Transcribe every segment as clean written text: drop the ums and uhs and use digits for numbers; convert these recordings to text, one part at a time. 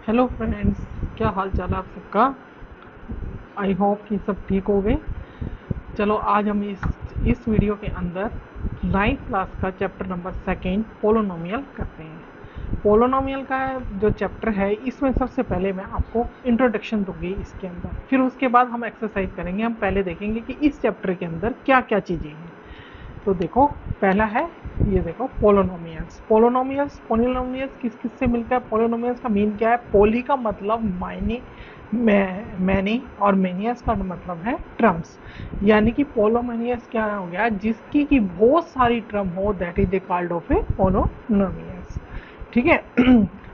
Hello friends, क्या हाल चाल है आप सबका। आई होप कि सब ठीक हो गए। चलो आज हम इस वीडियो के अंदर 9th क्लास का चैप्टर नंबर सेकेंड पोलोनोमियल करते हैं। पोलोनोमियल का जो चैप्टर है इसमें सबसे पहले मैं आपको इंट्रोडक्शन दूंगी इसके अंदर, फिर उसके बाद हम एक्सरसाइज करेंगे। हम पहले देखेंगे कि इस चैप्टर के अंदर क्या क्या चीज़ें हैं। तो देखो, पहला है ये देखो पोलोनोमियल्स। पोलोनोमियल्स किस किस से मिलकर पोलोनोमियल्स का मीन क्या है। पोली का मतलब मायने मैनी और मेनियस का मतलब है ट्रम्स, यानी कि पोलोमोनियस क्या हो गया, जिसकी की बहुत सारी ट्रम हो, that is the called of a polynomials. ठीक है।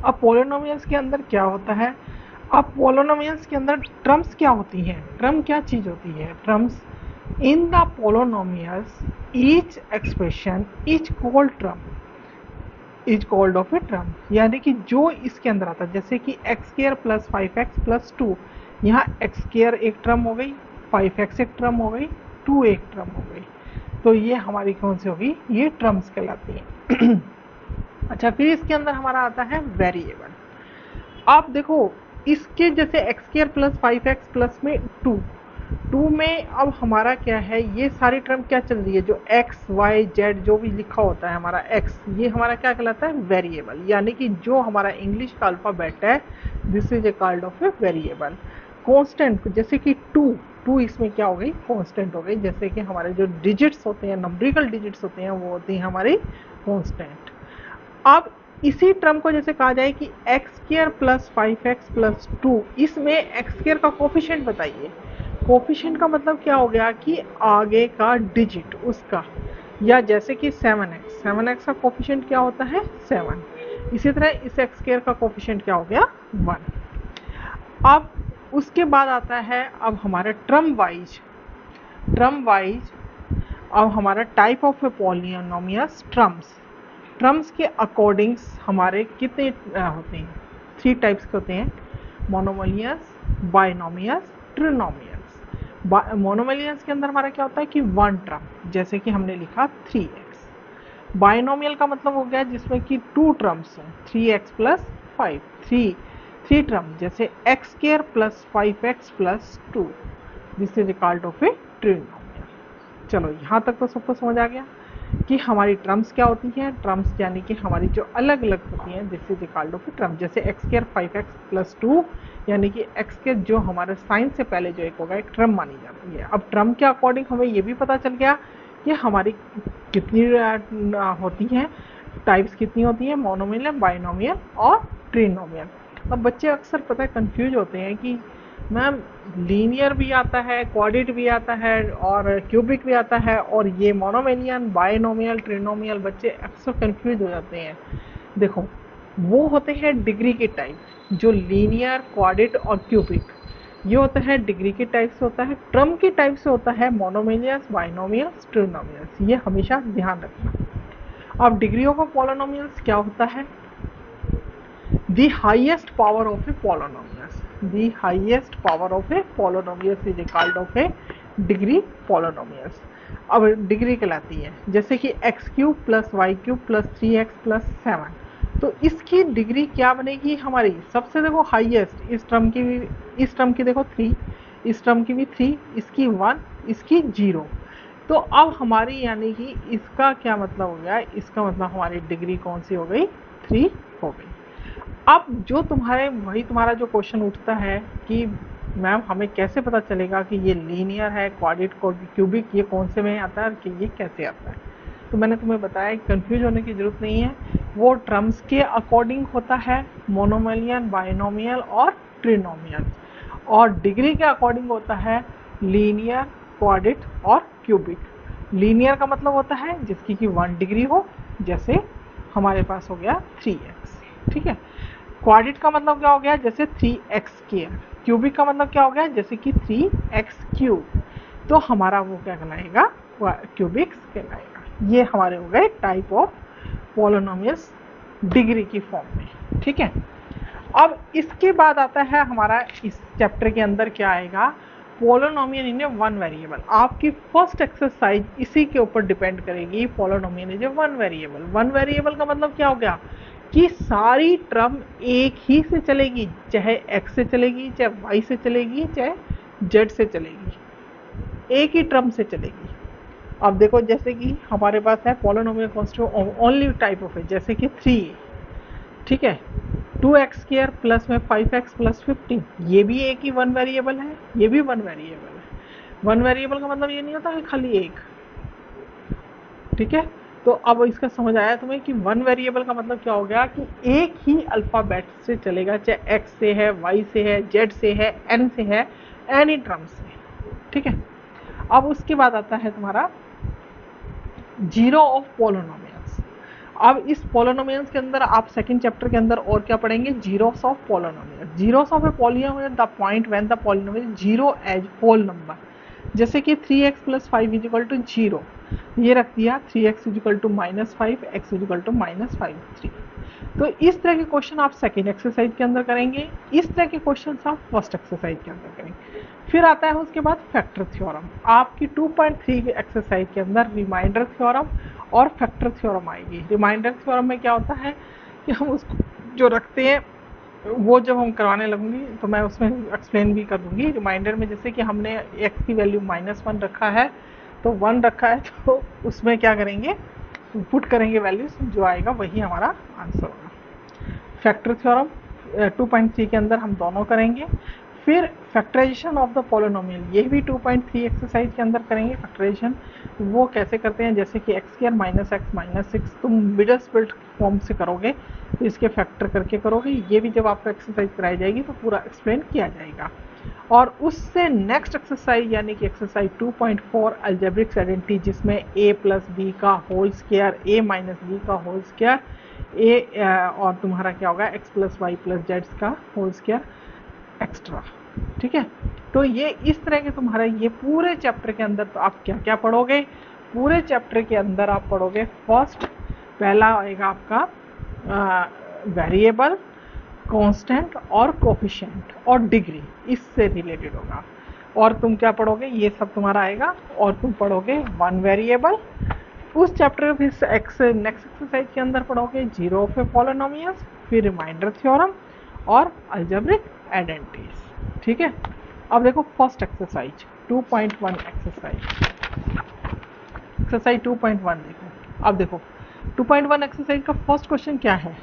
अब पोलोनोमियल्स के अंदर क्या होता है। अब पोलोनोमियल्स के अंदर ट्रम्स क्या होती हैं। ट्रम क्या चीज होती है। Terms in the polynomials each expression is called term is called of a term, यानी कि जो इसके अंदर आता है, जैसे कि एक्स स्क्र प्लस 5x+2, यहाँ एक्स स्क्र एक ट्रम हो गई, 5x एक ट्रम हो गई, 2 एक ट्रम हो गई। तो ये हमारी कौन सी होगी, ये ट्रम्स कहलाती है। अच्छा, फिर इसके अंदर हमारा आता है वेरिएबल। आप देखो, इसके जैसे x square plus 5x plus में 2 में अब हमारा क्या है, ये सारी टर्म क्या चल रही है, जो एक्स वाई जेड जो भी लिखा होता है हमारा एक्स, ये हमारा क्या कहलाता है, वेरिएबल, यानी कि जो हमारा इंग्लिश का अल्फ़ाबेट है, this is A called of a variable. Constant जैसे कि 2 इसमें क्या हो गई, कांस्टेंट हो गई। जैसे कि हमारे जो डिजिट्स होते हैं, नंबरिकल डिजिट्स होते हैं, वो होती हैं हमारी कांस्टेंट। अब इसी टर्म को जैसे कहा जाए कि एक्स स्क्र प्लस 5x+2, इसमें एक्स स्क्र का कोफिशिएंट बताइए। कोफिशिएंट का मतलब क्या हो गया कि आगे का डिजिट उसका, या जैसे कि 7x का कोफिशिएंट क्या होता है, 7। इसी तरह इस एक्स स्क्र का कोफिशिएंट क्या हो गया, 1। अब उसके बाद आता है अब हमारा ट्रम वाइज अब हमारा टाइप ऑफ ए पॉलिनोमियस ट्रम्स के अकॉर्डिंग हमारे कितने होते हैं, 3 टाइप्स के होते हैं, मोनोमोलियस, बाइनोमियस, ट्रिनोमियस। मोनोमोलियस के अंदर हमारा क्या होता है कि 1 ट्रम, जैसे कि हमने लिखा 3x। बाइनोमियल का मतलब हो गया जिसमें कि 2 ट्रम्स हैं, 3x प्लस 5, 3 ट्रम, जैसे x square plus 5x+2, this is called of a trinomial. चलो, यहाँ तक तो सबको समझ आ गया कि हमारी ट्रम्स क्या होती हैं। ट्रम्स यानी कि हमारी जो अलग अलग होती हैं, this is called of a term. जैसे एक्स स्क्र 5x+2, यानी कि एक्स के जो हमारे साइन से पहले जो एक होगा, एक ट्रम मानी जाती है। अब ट्रम के अकॉर्डिंग हमें ये भी पता चल गया कि हमारी कितनी होती हैं, टाइप्स कितनी होती हैं, मोनोमियल, बाइनोमियल और ट्रिनोमियल। अब बच्चे अक्सर पता है कंफ्यूज होते हैं कि मैम लीनियर भी आता है, क्वाड्रेटिक भी आता है और क्यूबिक भी आता है, और ये मोनोमिलियन, बाइनोमियल, ट्रिनोमियल, बच्चे अक्सर कंफ्यूज हो जाते हैं। देखो, वो होते हैं डिग्री के टाइप, जो लीनियर, क्वाड्रेटिक और क्यूबिक, ये होता है डिग्री के टाइप से होता है। ट्रम के टाइप से होता है मोनोमिलियस, बाइनोमियल्स, ट्रिनोमियल्स, ये हमेशा ध्यान रखना। अब डिग्री ऑफ पॉलिनोमियल्स क्या होता है, the highest power of a polynomial, the highest power of a polynomial is called of a degree polynomials। अब डिग्री कहलाती है, जैसे कि x³ plus y³ plus 3x+7, तो इसकी डिग्री क्या बनेगी हमारी, सबसे देखो हाईएस्ट, इस टर्म की देखो 3, इस टर्म की भी 3, इसकी 1, इसकी 0। तो अब हमारी यानी कि इसका क्या मतलब हो गया, इसका मतलब हमारी डिग्री कौन सी हो गई, 3 हो गई। अब जो वही तुम्हारा जो क्वेश्चन उठता है कि मैम हमें कैसे पता चलेगा कि ये लीनियर है, क्वाड्रेटिक, क्यूबिक, ये कौन से में आता है कि ये कैसे आता है। तो मैंने तुम्हें बताया, कंफ्यूज होने की ज़रूरत नहीं है, वो टर्म्स के अकॉर्डिंग होता है, मोनोमिलियन, बाइनोमियल और ट्रिनोमियल, और डिग्री के अकॉर्डिंग होता है लीनियर, क्वाड्रेटिक और क्यूबिक। लीनियर का मतलब होता है जिसकी कि 1 डिग्री हो, जैसे हमारे पास हो गया 3x। ठीक है। क्वाड्रेटिक का मतलब क्या हो गया, जैसे 3x²। क्यूबिक का मतलब क्या हो गया, जैसे कि 3x³। तो हमारा वो क्या कहलाएगा, क्यूबिक्स कहलाएगा। ये हमारे हो गए टाइप ऑफ पॉलिनोमियल्स डिग्री की फॉर्म में। ठीक है। अब इसके बाद आता है हमारा इस चैप्टर के अंदर क्या आएगा, पॉलिनोमियल इन ए 1 वेरिएबल। आपकी फर्स्ट एक्सरसाइज इसी के ऊपर डिपेंड करेगी, पॉलिनोमियल इन ए 1 वेरिएबल। 1 वेरिएबल का मतलब क्या हो गया, कि सारी टर्म एक ही से चलेगी, चाहे x से चलेगी, चाहे y से चलेगी, चाहे z से चलेगी, एक ही टर्म से चलेगी। अब देखो जैसे कि हमारे पास है polynomial constant only type of है, जैसे कि 3, ठीक है, 2x² प्लस में 5x प्लस 15, ये भी एक ही वन वेरिएबल है, ये भी वन वेरिएबल है। वन वेरिएबल का मतलब ये नहीं होता कि खाली एक, ठीक है। तो अब इसका समझ आया तुम्हें कि वन वेरिएबल का मतलब क्या हो गया कि एक ही अल्फ़ाबेट से चलेगा, चाहे x से है, y से है, z से है, n से है, एनी टर्म से, ठीक है। अब उसके बाद आता है तुम्हारा जीरो ऑफ पॉलिनोमियल्स। अब इस पॉलिनोमियल्स के अंदर आप सेकंड चैप्टर के अंदर और क्या पढ़ेंगे, zeros of polynomial. Zeros of a polynomial the point when the polynomial zero as whole number, जैसे कि 3x plus 5 is equal to 0, ये रख दिया 3x is equal to -5, x is equal to -5 3। तो इस तरह के क्वेश्चन आप सेकेंड एक्सरसाइज के अंदर करेंगे, इस तरह के क्वेश्चन आप फर्स्ट एक्सरसाइज के अंदर करेंगे। फिर आता है उसके बाद फैक्टर थ्योरम। आपकी 2.3 के एक्सरसाइज के अंदर रिमाइंडर थ्योरम और फैक्टर थ्योरम आएगी। रिमाइंडर थ्योरम में क्या होता है कि हम उसको जो रखते हैं वो जब हम करवाने लगूंगी तो मैं उसमें एक्सप्लेन भी कर दूंगी। रिमाइंडर में जैसे कि हमने x की वैल्यू -1 रखा है, तो 1 रखा है, तो उसमें क्या करेंगे, पुट करेंगे वैल्यूज, जो आएगा वही हमारा आंसर होगा। फैक्टर थ्योरम 2.3 के अंदर हम दोनों करेंगे। फिर फैक्टराइजेशन ऑफ द पॉलिनोमियल, ये भी 2.3 एक्सरसाइज के अंदर करेंगे फैक्टराइजेशन। वो कैसे करते हैं, जैसे कि x² -x -6 तुम मिडल स्प्लिट फॉर्म से करोगे, तो इसके फैक्टर करके करोगे। ये भी जब आपको एक्सरसाइज कराई जाएगी तो पूरा एक्सप्लेन किया जाएगा। और उससे नेक्स्ट एक्सरसाइज यानी कि एक्सरसाइज 2.4 अलजेब्रिक आइडेंटिटी, जिसमें a प्लस बी का whole square, a minus b का होल स्क्वायर, a और तुम्हारा क्या होगा x plus y plus z का होल स्क्वायर एक्स्ट्रा, ठीक है। तो ये इस तरह के तुम्हारा ये पूरे चैप्टर के अंदर तो आप क्या क्या पढ़ोगे, पूरे चैप्टर के अंदर आप पढ़ोगे फर्स्ट, पहला आएगा आपका वेरिएबल, कांस्टेंट और कोफिशिएंट और डिग्री, इससे रिलेटेड होगा। और तुम क्या पढ़ोगे, ये सब तुम्हारा आएगा। और तुम पढ़ोगे वन वेरिएबल, उस चैप्टर फिर नेक्स्ट एक्सरसाइज के अंदर पढ़ोगे जीरो ऑफ ए पॉलिनोमियल्स, फिर रिमाइंडर थ्योरम और अलजेब्रिक आइडेंटिटीज, ठीक है। अब देखो फर्स्ट एक्सरसाइज 2.1 एक्सरसाइज 2.1 देखो। अब देखो 2.1 एक्सरसाइज का फर्स्ट क्वेश्चन क्या है,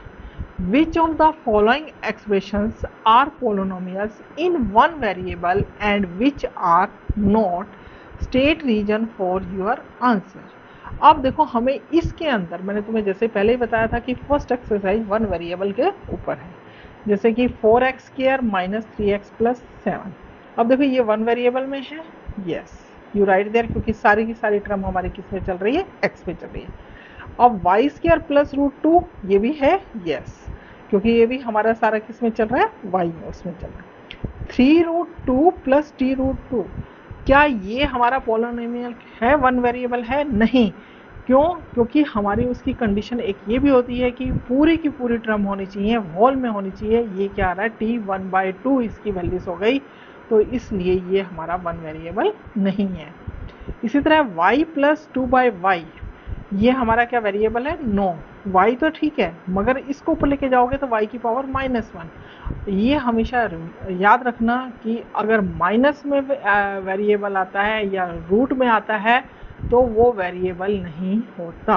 Which of the following expressions are polynomials in one variable and which are not? State reason for your answer. अब देखो हमें इसके अंदर, मैंने तुम्हें जैसे पहले ही बताया था कि फर्स्ट एक्सरसाइज वन वेरिएबल के ऊपर है, जैसे कि 4x² -3x प्लस 7। अब देखो ये वन वेरिएबल में है, यस यू राइट देयर, क्योंकि सारी की सारी टर्म हमारी किस में चल रही है, x पे चल रही है। अब y² प्लस √2 ये भी है, यस, क्योंकि ये भी हमारा सारा किस में चल रहा है, y में, उसमें चल रहा है। 3√2 प्लस t√2, क्या ये हमारा पॉलिनोमियल है, वन वेरिएबल है? नहीं। क्यों? क्योंकि हमारी उसकी कंडीशन एक ये भी होती है कि पूरी की पूरी टर्म होनी चाहिए, होल में होनी चाहिए। ये क्या आ रहा है, t1/2 इसकी वैल्यूज हो गई, तो इसलिए ये हमारा वन वेरिएबल नहीं है। इसी तरह y प्लस 2/y, ये हमारा क्या वेरिएबल है, नो। y तो ठीक है, मगर इसको ऊपर लेके जाओगे तो y की पावर -1। ये हमेशा याद रखना कि अगर माइनस में वेरिएबल आता है या रूट में आता है तो वो वेरिएबल नहीं होता,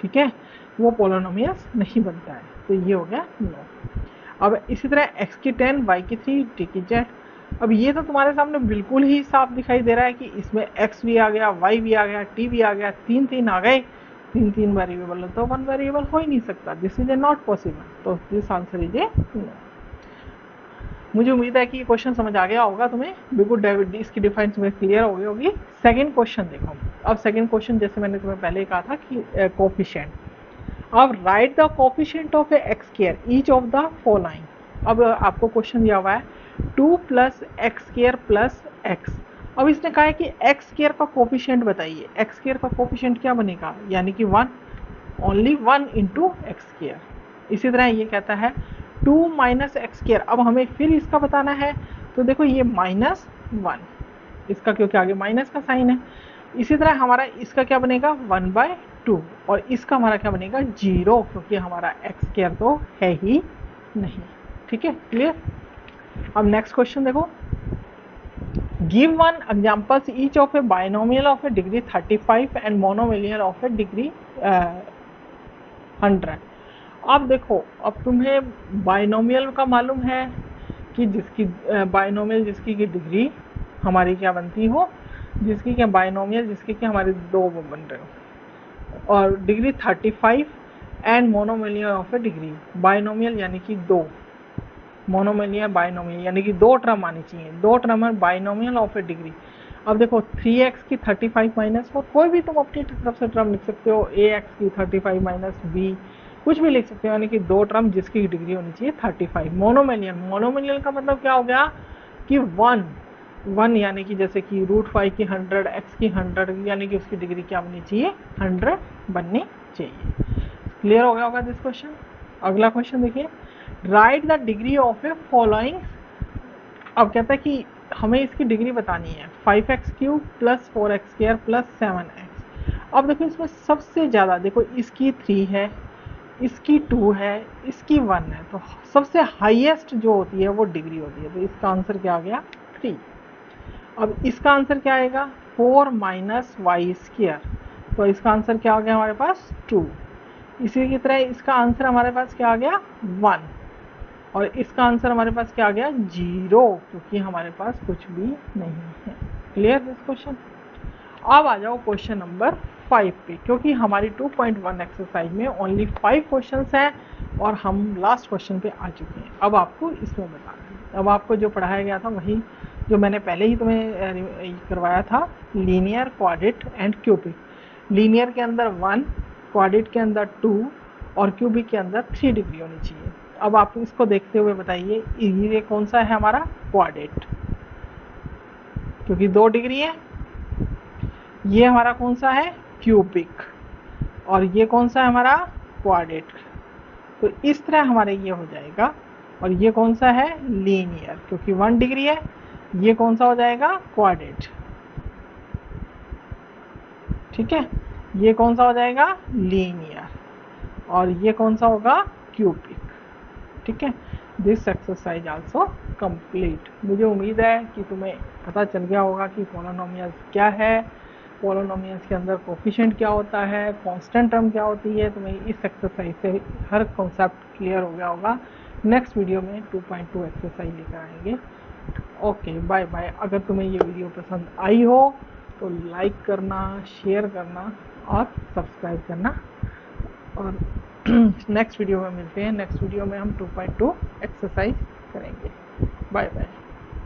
ठीक है, वो पॉलिनोमियल्स नहीं बनता है। तो ये हो गया नो। अब इसी तरह x की 10, y की 3, t की z। अब ये तो तुम्हारे सामने बिल्कुल ही साफ दिखाई दे रहा है कि इसमें x भी आ गया, y भी आ गया, t भी आ गया, तीन आ गए, तीन वेरिएबल, तो वन वेरिएबल हो ही नहीं सकता, this is a not possible. तो this answer is a no. मुझे उम्मीद है कि ये क्वेश्चन समझ आ गया होगा तुम्हें, बिल्कुल इसकी डिफाइंस में क्लियर हो गई होगी। सेकंड क्वेश्चन देखो। अब सेकंड क्वेश्चन जैसे मैंने तुम्हें पहले कहा था कि कोफिशिएंट। अब right the coefficient of A x² each of the following. अब आपको क्वेश्चन दिया हुआ है 2 प्लस x² प्लस x। अब इसने कहा है कि x² का कोफिशिएंट बताइए। x² का कोफिशिएंट क्या बनेगा, यानी कि 1, ओनली 1 इंटू x²। इसी तरह ये कहता है 2 माइनस x²। अब हमें फिर इसका बताना है, तो देखो ये -1 इसका, क्योंकि आगे माइनस का साइन है। इसी तरह हमारा इसका क्या बनेगा, 1/2। 2 और इसका हमारा क्या बनेगा 0 क्योंकि हमारा एक्स स्क्वायर तो है ही नहीं। ठीक है, क्लियर। अब नेक्स्ट क्वेश्चन देखो, give one examples each of A binomial of A degree 35 and monomial of A degree 100। अब देखो, अब तुम्हें बाइनोमियल का मालूम है कि जिसकी बाइनोमियल जिसकी की डिग्री हमारी क्या बनती हो, जिसकी क्या बाइनोमियल जिसकी क्या हमारी दो बन रहे हो, और degree 35 and monomial of A degree, binomial यानी कि दो, मोनोमियल बाइनोमियल यानी कि दो टर्म आनी चाहिए, दो टर्म है बाइनोमियल ऑफ ए डिग्री। अब देखो 3x की 35 माइनस 4, कोई भी तुम अपनी तरफ से टर्म लिख सकते हो, ax की 35 माइनस b, कुछ भी लिख सकते हो, यानी कि दो टर्म जिसकी डिग्री होनी चाहिए 35। मोनोमिलियन, मोनोमिलियन का मतलब क्या हो गया कि वन यानी कि जैसे कि √5 की 100, x की 100, यानी कि उसकी डिग्री क्या बननी चाहिए 100 बननी चाहिए। क्लियर हो गया होगा दिस क्वेश्चन। अगला क्वेश्चन देखिए, right the degree of A following. अब कहता है कि हमें इसकी डिग्री बतानी है 5x³ + 4x² + 7x। अब देखो इसमें सबसे ज़्यादा देखो इसकी 3 है, इसकी 2 है, इसकी 1 है, तो सबसे हाईएस्ट जो होती है वो डिग्री होती है, तो इसका आंसर क्या आ गया 3। अब इसका आंसर क्या आएगा 4 - y², तो इसका आंसर क्या आ गया हमारे पास 2। इसी की तरह इसका आंसर हमारे पास क्या आ गया 1, और इसका आंसर हमारे पास क्या आ गया 0, क्योंकि हमारे पास कुछ भी नहीं है। Clear this question. अब आ जाओ क्वेश्चन नंबर 5 पे, क्योंकि हमारी 2.1 एक्सरसाइज में ओनली 5 क्वेश्चंस हैं और हम लास्ट क्वेश्चन पे आ चुके हैं। अब आपको इसमें बताना है, अब आपको जो पढ़ाया गया था वही जो मैंने पहले ही तुम्हें करवाया था, linear, quadratic and cubic. Linear के अंदर 1, क्वाड्रेट के अंदर 2 और क्यूबिक के अंदर 3 डिग्री होनी चाहिए। अब आप इसको देखते हुए बताइए ये कौन सा है हमारा क्वाड्रेट, क्योंकि 2 डिग्री है। ये हमारा कौन सा है क्यूबिक, और ये कौन सा है हमारा क्वाड्रेट। तो इस तरह हमारे ये हो जाएगा, और ये कौन सा है लीनियर, क्योंकि 1 डिग्री है। ये कौन सा हो जाएगा क्वाड्रेट, ठीक है। ये कौन सा हो जाएगा लीनियर, और ये कौन सा होगा क्यूबिक, ठीक है। This exercise also complete. मुझे उम्मीद है कि तुम्हें पता चल गया होगा कि पॉलिनोमियल्स क्या है, पॉलिनोमियल्स के अंदर कोफिशिएंट क्या होता है, कांस्टेंट टर्म क्या होती है। तुम्हें इस एक्सरसाइज से हर कॉन्सेप्ट क्लियर हो गया होगा। नेक्स्ट वीडियो में 2.2 एक्सरसाइज लेकर आएंगे। Okay, bye bye. अगर तुम्हें ये वीडियो पसंद आई हो तो लाइक करना, शेयर करना और सब्सक्राइब करना, और नेक्स्ट वीडियो में मिलते हैं। नेक्स्ट वीडियो में हम 2.2 एक्सरसाइज करेंगे। Bye bye.